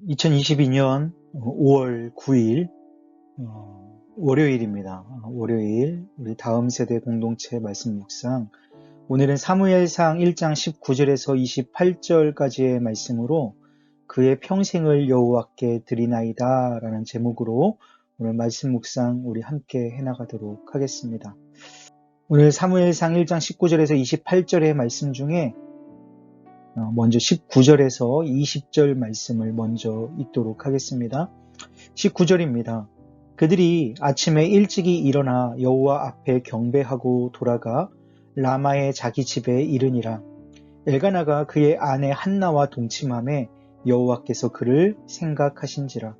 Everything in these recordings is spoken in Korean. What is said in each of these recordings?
2022년 5월 9일 월요일입니다. 월요일 우리 다음 세대 공동체 말씀 묵상. 오늘은 사무엘상 1장 19절에서 28절까지의 말씀으로 그의 평생을 여호와께 드리나이다 라는 제목으로 오늘 말씀 묵상 우리 함께 해나가도록 하겠습니다. 오늘 사무엘상 1장 19절에서 28절의 말씀 중에 먼저 19절에서 20절 말씀을 먼저 읽도록 하겠습니다. 19절입니다. 그들이 아침에 일찍이 일어나 여호와 앞에 경배하고 돌아가 라마의 자기 집에 이르니라. 엘가나가 그의 아내 한나와 동침함에 여호와께서 그를 생각하신지라.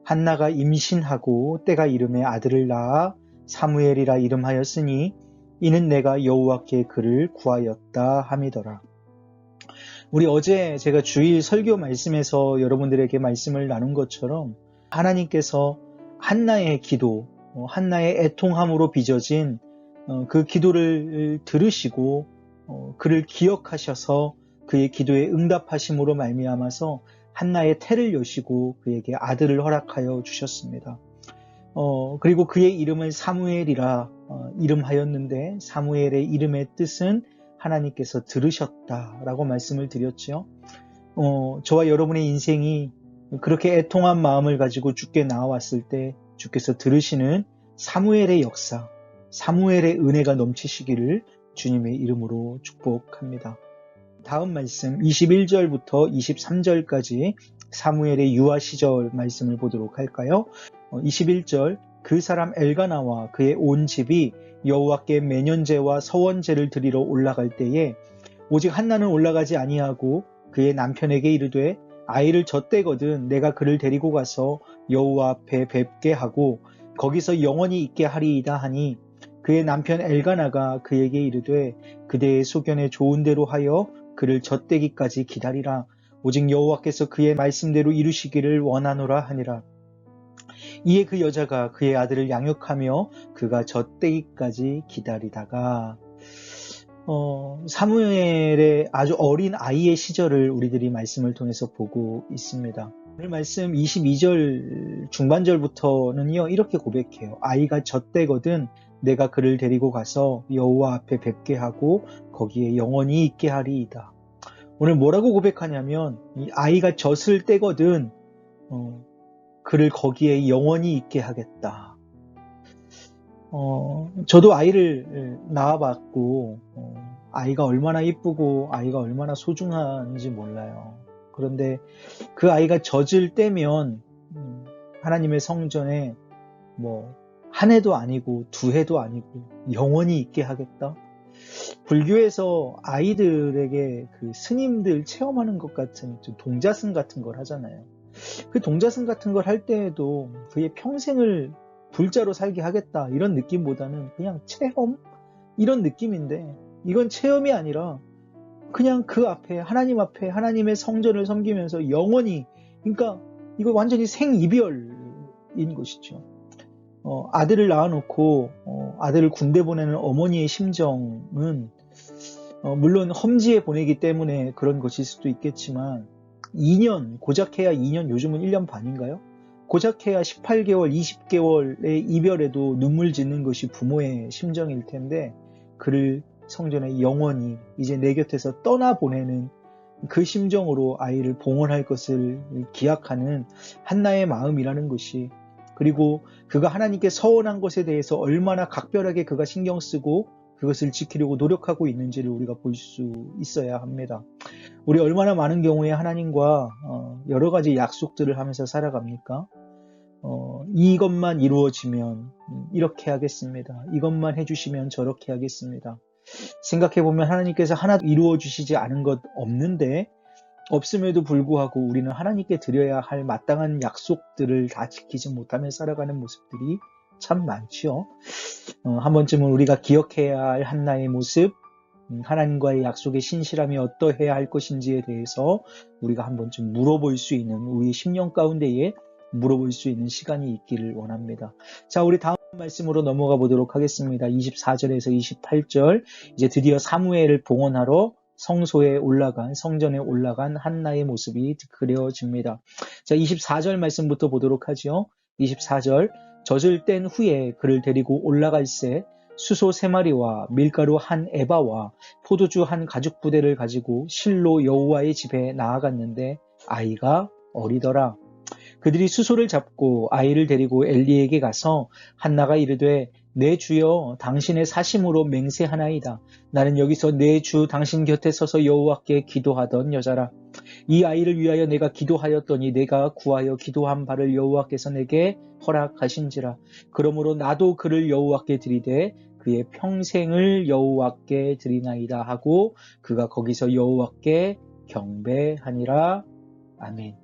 한나가 임신하고 때가 이름에 아들을 낳아 사무엘이라 이름하였으니 이는 내가 여호와께 그를 구하였다 함이더라. 우리 어제 제가 주일 설교 말씀에서 여러분들에게 말씀을 나눈 것처럼 하나님께서 한나의 기도, 한나의 애통함으로 빚어진 그 기도를 들으시고 그를 기억하셔서 그의 기도에 응답하심으로 말미암아서 한나의 태를 여시고 그에게 아들을 허락하여 주셨습니다. 그리고 그의 이름을 사무엘이라 이름하였는데 사무엘의 이름의 뜻은 하나님께서 들으셨다라고 말씀을 드렸죠. 저와 여러분의 인생이 그렇게 애통한 마음을 가지고 주께 나와왔을 때 주께서 들으시는 사무엘의 역사, 사무엘의 은혜가 넘치시기를 주님의 이름으로 축복합니다. 다음 말씀 21절부터 23절까지 사무엘의 유아 시절 말씀을 보도록 할까요? 21절 그 사람 엘가나와 그의 온 집이 여호와께 매년제와 서원제를 드리러 올라갈 때에 오직 한나는 올라가지 아니하고 그의 남편에게 이르되 아이를 젖대거든 내가 그를 데리고 가서 여호와 앞에 뵙게 하고 거기서 영원히 있게 하리이다 하니 그의 남편 엘가나가 그에게 이르되 그대의 소견에 좋은 대로 하여 그를 젖대기까지 기다리라. 오직 여호와께서 그의 말씀대로 이루시기를 원하노라 하니라. 이에 그 여자가 그의 아들을 양육하며 그가 젖대기까지 기다리다가 사무엘의 아주 어린 아이의 시절을 우리들이 말씀을 통해서 보고 있습니다. 오늘 말씀 22절 중반절부터는요 이렇게 고백해요. 아이가 젖대거든 내가 그를 데리고 가서 여호와 앞에 뵙게 하고 거기에 영원히 있게 하리이다. 오늘 뭐라고 고백하냐면 이 아이가 젖을 때거든 그를 거기에 영원히 있게 하겠다. 저도 아이를 낳아봤고 아이가 얼마나 이쁘고 아이가 얼마나 소중한지 몰라요. 그런데 그 아이가 젖을 때면 하나님의 성전에 한 해도 아니고 두 해도 아니고 영원히 있게 하겠다. 불교에서 아이들에게 그 스님들 체험하는 것 같은 동자승 같은 걸 하잖아요. 그 동자승 같은 걸 할 때에도 그의 평생을 불자로 살게 하겠다 이런 느낌보다는 그냥 체험 이런 느낌인데 이건 체험이 아니라 그냥 그 앞에 하나님 앞에 하나님의 성전을 섬기면서 영원히 그러니까 이거 완전히 생이별인 것이죠. 아들을 낳아놓고 아들을 군대 보내는 어머니의 심정은 물론 험지에 보내기 때문에 그런 것일 수도 있겠지만 2년, 고작 해야 2년, 요즘은 1년 반인가요? 고작 해야 18개월, 20개월의 이별에도 눈물 짓는 것이 부모의 심정일 텐데 그를 성전에 영원히 이제 내 곁에서 떠나보내는 그 심정으로 아이를 봉헌할 것을 기약하는 한나의 마음이라는 것이 그리고 그가 하나님께 서원한 것에 대해서 얼마나 각별하게 그가 신경 쓰고 그것을 지키려고 노력하고 있는지를 우리가 볼 수 있어야 합니다. 우리 얼마나 많은 경우에 하나님과 여러 가지 약속들을 하면서 살아갑니까? 이것만 이루어지면 이렇게 하겠습니다. 이것만 해주시면 저렇게 하겠습니다. 생각해보면 하나님께서 하나도 이루어 주시지 않은 것 없는데 없음에도 불구하고 우리는 하나님께 드려야 할 마땅한 약속들을 다 지키지 못하며 살아가는 모습들이 참 많죠. 한 번쯤은 우리가 기억해야 할 한나의 모습, 하나님과의 약속의 신실함이 어떠해야 할 것인지에 대해서 우리가 한 번쯤 물어볼 수 있는 우리 심령 가운데에 물어볼 수 있는 시간이 있기를 원합니다. 자, 우리 다음 말씀으로 넘어가 보도록 하겠습니다. 24절에서 28절 이제 드디어 사무엘을 봉헌하러 성소에 올라간, 성전에 올라간 한나의 모습이 그려집니다. 자, 24절 말씀부터 보도록 하죠. 24절, 젖을 뗀 후에 그를 데리고 올라갈새 수소 3마리와 밀가루 한 에바와 포도주 한 가죽 부대를 가지고 실로 여호와의 집에 나아갔는데 아이가 어리더라. 그들이 수소를 잡고 아이를 데리고 엘리에게 가서 한나가 이르되 내 주여 당신의 사심으로 맹세하나이다. 나는 여기서 내 주 당신 곁에 서서 여호와께 기도하던 여자라. 이 아이를 위하여 내가 기도하였더니 내가 구하여 기도한 바를 여호와께서 내게 허락하신지라. 그러므로 나도 그를 여호와께 드리되 그의 평생을 여호와께 드리나이다 하고 그가 거기서 여호와께 경배하니라. 아멘.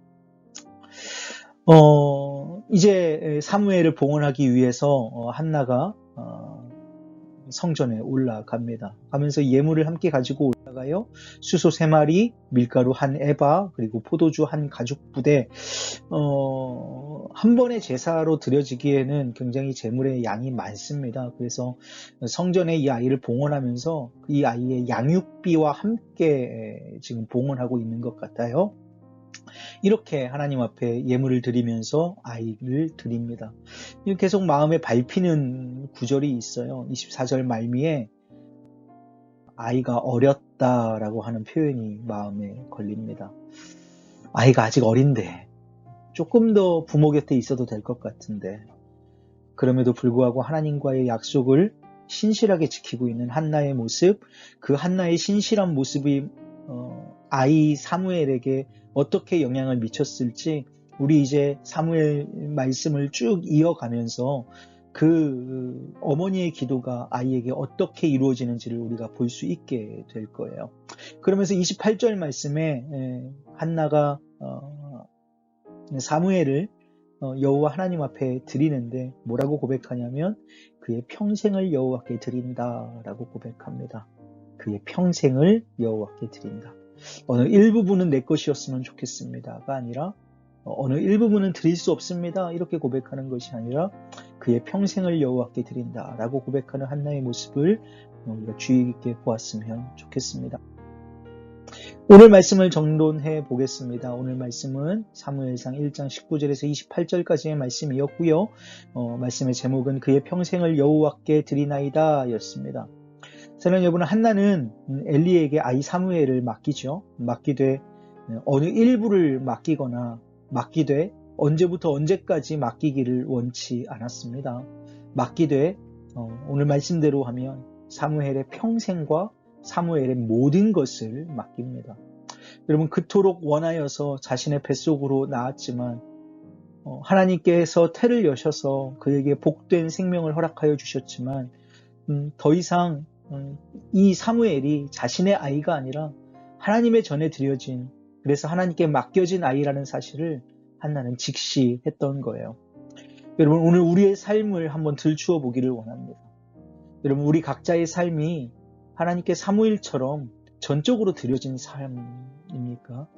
이제 사무엘을 봉헌하기 위해서 한나가 성전에 올라갑니다. 가면서 예물을 함께 가지고 올라가요. 수소 3마리, 밀가루 한 에바, 그리고 포도주 한 가죽 부대. 한 번의 제사로 드려지기에는 굉장히 제물의 양이 많습니다. 그래서 성전에 이 아이를 봉헌하면서 이 아이의 양육비와 함께 지금 봉헌하고 있는 것 같아요. 이렇게 하나님 앞에 예물을 드리면서 아이를 드립니다. 계속 마음에 밟히는 구절이 있어요. 24절 말미에 아이가 어렸다라고 하는 표현이 마음에 걸립니다. 아이가 아직 어린데 조금 더 부모 곁에 있어도 될 것 같은데 그럼에도 불구하고 하나님과의 약속을 신실하게 지키고 있는 한나의 모습, 그 한나의 신실한 모습이 아이 사무엘에게 어떻게 영향을 미쳤을지 우리 이제 사무엘 말씀을 쭉 이어가면서 그 어머니의 기도가 아이에게 어떻게 이루어지는지를 우리가 볼 수 있게 될 거예요. 그러면서 28절 말씀에 한나가 사무엘을 여호와 하나님 앞에 드리는데 뭐라고 고백하냐면 그의 평생을 여호와께 드린다라고 고백합니다. 그의 평생을 여호와께 드린다. 어느 일부분은 내 것이었으면 좋겠습니다가 아니라 어느 일부분은 드릴 수 없습니다. 이렇게 고백하는 것이 아니라 그의 평생을 여호와께 드린다라고 고백하는 한나의 모습을 우리가 주의 깊게 보았으면 좋겠습니다. 오늘 말씀을 정돈해 보겠습니다. 오늘 말씀은 사무엘상 1장 19절에서 28절까지의 말씀이었고요. 말씀의 제목은 그의 평생을 여호와께 드리나이다 였습니다. 사랑하는 여러분, 한나는 엘리에게 아이 사무엘을 맡기죠. 맡기되 어느 일부를 맡기거나 맡기되 언제부터 언제까지 맡기기를 원치 않았습니다. 맡기되 오늘 말씀대로 하면 사무엘의 평생과 사무엘의 모든 것을 맡깁니다. 여러분, 그토록 원하여서 자신의 뱃속으로 낳았지만 하나님께서 태를 여셔서 그에게 복된 생명을 허락하여 주셨지만 더 이상 이 사무엘이 자신의 아이가 아니라 하나님의 전에 드려진, 그래서 하나님께 맡겨진 아이라는 사실을 한나는 직시했던 거예요. 여러분, 오늘 우리의 삶을 한번 들추어 보기를 원합니다. 여러분, 우리 각자의 삶이 하나님께 사무엘처럼 전적으로 드려진 삶입니까?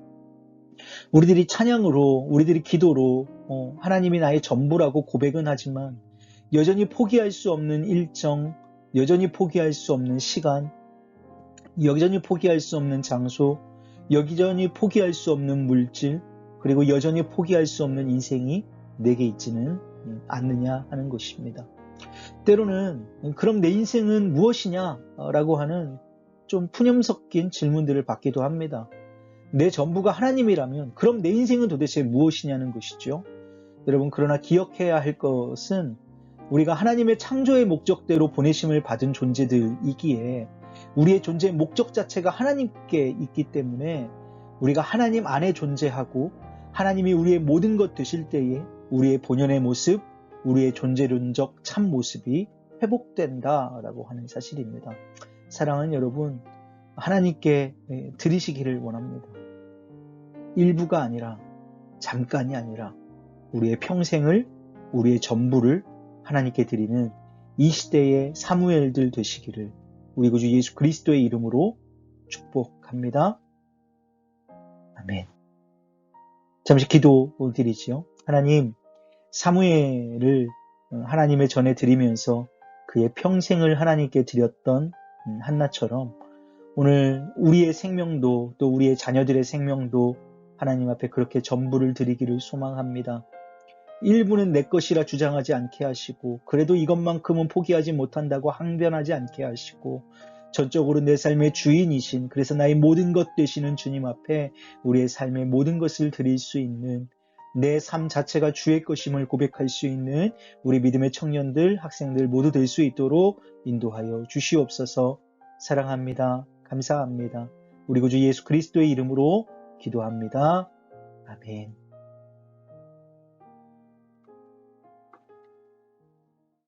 우리들이 찬양으로, 우리들이 기도로 하나님이 나의 전부라고 고백은 하지만 여전히 포기할 수 없는 일정, 여전히 포기할 수 없는 시간, 여전히 포기할 수 없는 장소, 여전히 포기할 수 없는 물질, 그리고 여전히 포기할 수 없는 인생이 내게 있지는 않느냐 하는 것입니다. 때로는 그럼 내 인생은 무엇이냐라고 하는 좀 푸념 섞인 질문들을 받기도 합니다. 내 전부가 하나님이라면 그럼 내 인생은 도대체 무엇이냐는 것이죠. 여러분, 그러나 기억해야 할 것은 우리가 하나님의 창조의 목적대로 보내심을 받은 존재들이기에 우리의 존재의 목적 자체가 하나님께 있기 때문에 우리가 하나님 안에 존재하고 하나님이 우리의 모든 것 되실 때에 우리의 본연의 모습, 우리의 존재론적 참 모습이 회복된다라고 하는 사실입니다. 사랑하는 여러분, 하나님께 드리시기를 원합니다. 일부가 아니라, 잠깐이 아니라 우리의 평생을, 우리의 전부를 하나님께 드리는 이 시대의 사무엘들 되시기를 우리 구주 예수 그리스도의 이름으로 축복합니다. 아멘. 잠시 기도 드리지요. 하나님, 사무엘을 하나님의 전에 드리면서 그의 평생을 하나님께 드렸던 한나처럼 오늘 우리의 생명도 또 우리의 자녀들의 생명도 하나님 앞에 그렇게 전부를 드리기를 소망합니다. 일부는 내 것이라 주장하지 않게 하시고 그래도 이것만큼은 포기하지 못한다고 항변하지 않게 하시고 전적으로 내 삶의 주인이신 그래서 나의 모든 것 되시는 주님 앞에 우리의 삶의 모든 것을 드릴 수 있는 내 삶 자체가 주의 것임을 고백할 수 있는 우리 믿음의 청년들, 학생들 모두 될 수 있도록 인도하여 주시옵소서. 사랑합니다. 감사합니다. 우리 구주 예수 그리스도의 이름으로 기도합니다. 아멘.